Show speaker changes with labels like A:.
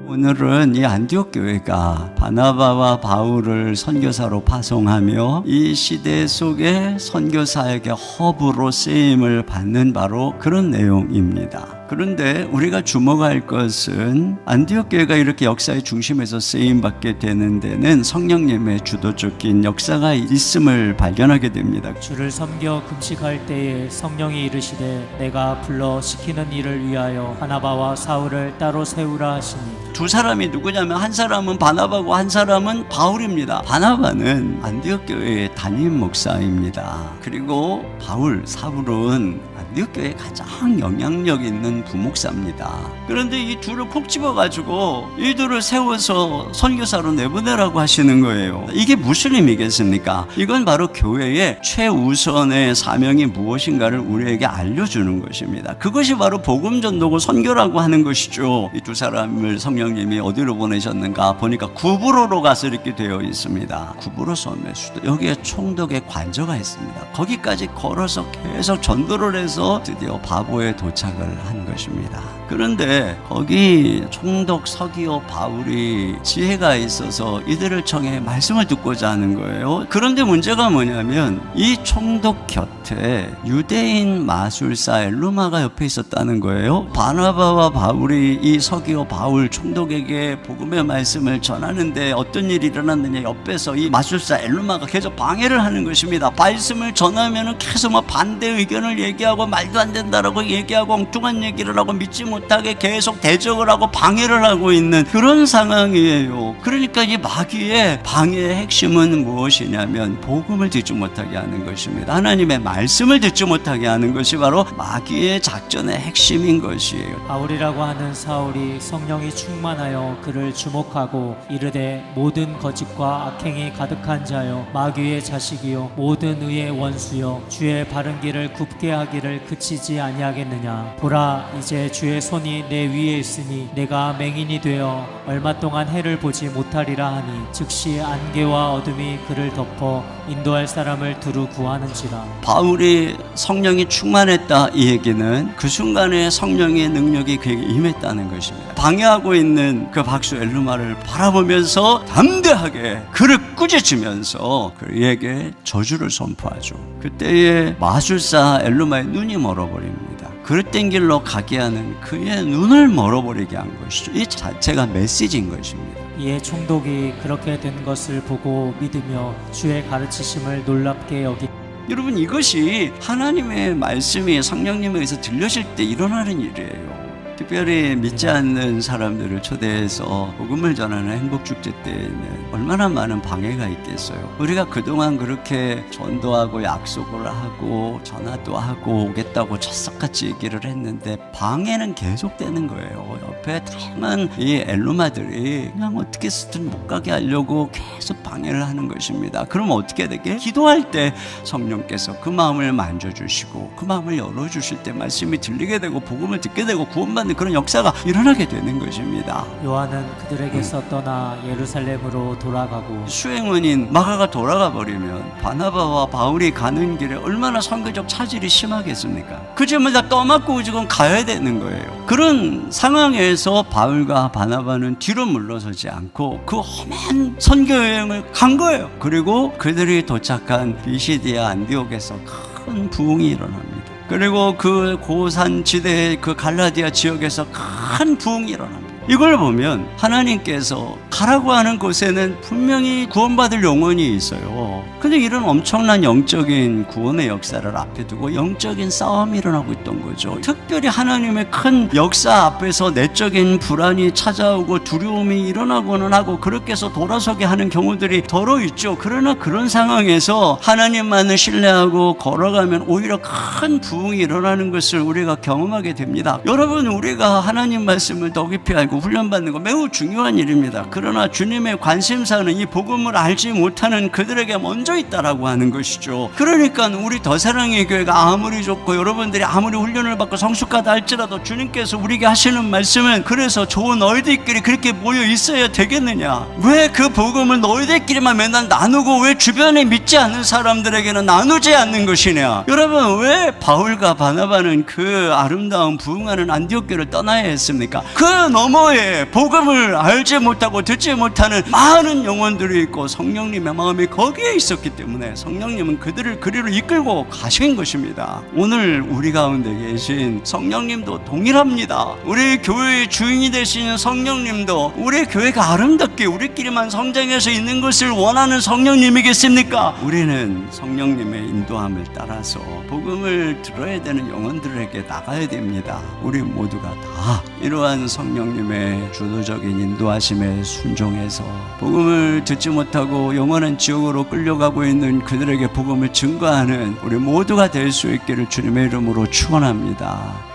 A: 오늘은 이 안디옥 교회가 바나바와 바울을 선교사로 파송하며 이 시대 속에 선교사에게 허브로 쓰임을 받는 바로 그런 내용입니다. 그런데 우리가 주목할 것은 안디옥 교회가 이렇게 역사의 중심에서 쓰임받게 되는 데는 성령님의 주도적인 역사가 있음을 발견하게 됩니다.
B: 주를 섬겨 금식할 때에 성령이 이르시되 내가 불러 시키는 일을 위하여 바나바와 사울을 따로 세우라 하시니.
A: 두 사람이 누구냐면 한 사람은 바나바고 한 사람은 바울입니다. 바나바는 안디옥 교회의 담임 목사입니다. 그리고 사울은 안디옥 교회에 가장 영향력 있는 부목사입니다. 그런데 이 둘을 콕 집어가지고 이 둘을 세워서 선교사로 내보내라고 하시는 거예요. 이게 무슨 의미겠습니까? 이건 바로 교회의 최우선의 사명이 무엇인가를 우리에게 알려주는 것입니다. 그것이 바로 복음 전도고 선교라고 하는 것이죠. 이 두 사람을 성령님이 어디로 보내셨는가 보니까 구브로로 가서 이렇게 되어 있습니다. 구브로 섬의 수도, 여기에 총독의 관저가 있습니다. 거기까지 걸어서 계속 전도를 해서 드디어 바보에 도착을 한 것입니다. 그런데 거기 총독 서기오 바울이 지혜가 있어서 이들을 청해 말씀을 듣고자 하는 거예요. 그런데 문제가 뭐냐면 이 총독 곁에 유대인 마술사 엘루마가 옆에 있었다는 거예요. 바나바와 바울이 이 서기오 바울 총독에게 복음의 말씀을 전하는데 어떤 일이 일어났느냐, 옆에서 이 마술사 엘루마가 계속 방해를 하는 것입니다. 말씀을 전하면 계속 반대 의견을 얘기하고 말도 안 된다라고 얘기하고 엉뚱한 얘기를 하고 믿지 못하게 계속 대적을 하고 방해를 하고 있는 그런 상황이에요. 그러니까 이 마귀의 방해의 핵심은 무엇이냐면 복음을 듣지 못하게 하는 것입니다. 하나님의 말씀을 듣지 못하게 하는 것이 바로 마귀의 작전의 핵심인 것이에요.
B: 바울이라고 하는 사울이 성령이 충만하여 그를 주목하고 이르되 모든 거짓과 악행이 가득한 자여 마귀의 자식이요 모든 의의 원수여 주의 바른 길을 굽게 하기를 그치지 아니하겠느냐. 보라 이제 주의 손이 내 위에 있으니 내가 맹인이 되어 얼마 동안 해를 보지 못하리라 하니 즉시 안개와 어둠이 그를 덮어 인도할 사람을 두루 구하는지라.
A: 바울이 성령이 충만했다, 이 얘기는 그 순간에 성령의 능력이 그에게 임했다는 것입니다. 방해하고 있는 그 박수 엘루마를 바라보면서 담대하게 그를 꾸짖으면서 그에게 저주를 선포하죠. 그때에 마술사 엘루마의 눈이 멀어버립니다. 그릇된 길로 가게 하는 그의 눈을 멀어버리게 한 것이죠. 이 자체가 메시지인 것입니다.
B: 이에 총독이 그렇게 된 것을 보고 믿으며 주의 가르치심을 놀랍게 여기.
A: 여러분, 이것이 하나님의 말씀이 성령님에게서 들려질 때 일어나는 일이에요. 특별히 믿지 않는 사람들을 초대해서 복음을 전하는 행복축제 때에는 얼마나 많은 방해가 있겠어요. 우리가 그동안 그렇게 전도하고 약속을 하고 전화도 하고 오겠다고 찰싹같이 얘기를 했는데 방해는 계속되는 거예요. 옆에 다양한 이 엘루마들이 그냥 어떻게 쓰든 못 가게 하려고 계속 방해를 하는 것입니다. 그럼 어떻게 되게? 기도할 때 성령께서 그 마음을 만져주시고 그 마음을 열어주실 때 말씀이 들리게 되고 복음을 듣게 되고 구원받는 그런 역사가 일어나게 되는 것입니다.
B: 요한은 그들에게서 떠나 예루살렘으로 돌아가고.
A: 수행원인 마가가 돌아가 버리면 바나바와 바울이 가는 길에 얼마나 선교적 차질이 심하겠습니까? 그 점을 다 떠맡고 지금 가야 되는 거예요. 그런 상황에서 바울과 바나바는 뒤로 물러서지 않고 그 험한 선교 여행을 간 거예요. 그리고 그들이 도착한 비시디아 안디옥에서 큰 부흥이 일어납니다. 그리고 그 고산지대 그 갈라디아 지역에서 큰 부흥이 일어납니다. 이걸 보면 하나님께서 가라고 하는 곳에는 분명히 구원받을 영혼이 있어요. 근데 이런 엄청난 영적인 구원의 역사를 앞에 두고 영적인 싸움이 일어나고 있던 거죠. 특별히 하나님의 큰 역사 앞에서 내적인 불안이 찾아오고 두려움이 일어나고는 하고 그렇게 해서 돌아서게 하는 경우들이 더러 있죠. 그러나 그런 상황에서 하나님만을 신뢰하고 걸어가면 오히려 큰 부흥이 일어나는 것을 우리가 경험하게 됩니다. 여러분, 우리가 하나님 말씀을 더 깊이 알고 거 훈련받는 거 매우 중요한 일입니다. 그러나 주님의 관심사는 이 복음을 알지 못하는 그들에게 먼저 있다라고 하는 것이죠. 그러니까 우리 더 사랑의 교회가 아무리 좋고 여러분들이 아무리 훈련을 받고 성숙하다 할지라도 주님께서 우리에게 하시는 말씀은 그래서 좋은 너희들끼리 그렇게 모여 있어야 되겠느냐? 왜 그 복음을 너희들끼리만 맨날 나누고 왜 주변에 믿지 않는 사람들에게는 나누지 않는 것이냐? 여러분, 왜 바울과 바나바는 그 아름다운 부흥하는 안디옥 교회를 떠나야 했습니까? 그 너머에 복음을 알지 못하고 듣지 못하는 많은 영혼들이 있고 성령님의 마음이 거기에 있었기 때문에 성령님은 그들을 그리로 이끌고 가신 것입니다. 오늘 우리 가운데 계신 성령님도 동일합니다. 우리 교회의 주인이 되시는 성령님도 우리 교회가 아름답게 우리끼리만 성장해서 있는 것을 원하는 성령님이겠습니까? 우리는 성령님의 인도함을 따라서 복음을 들어야 되는 영혼들에게 나가야 됩니다. 우리 모두가 다 이러한 성령님의 주도적인 인도하심에 순종해서 복음을 듣지 못하고 영원한 지옥으로 끌려가고 있는 그들에게 복음을 증거하는 우리 모두가 될 수 있기를 주님의 이름으로 축원합니다.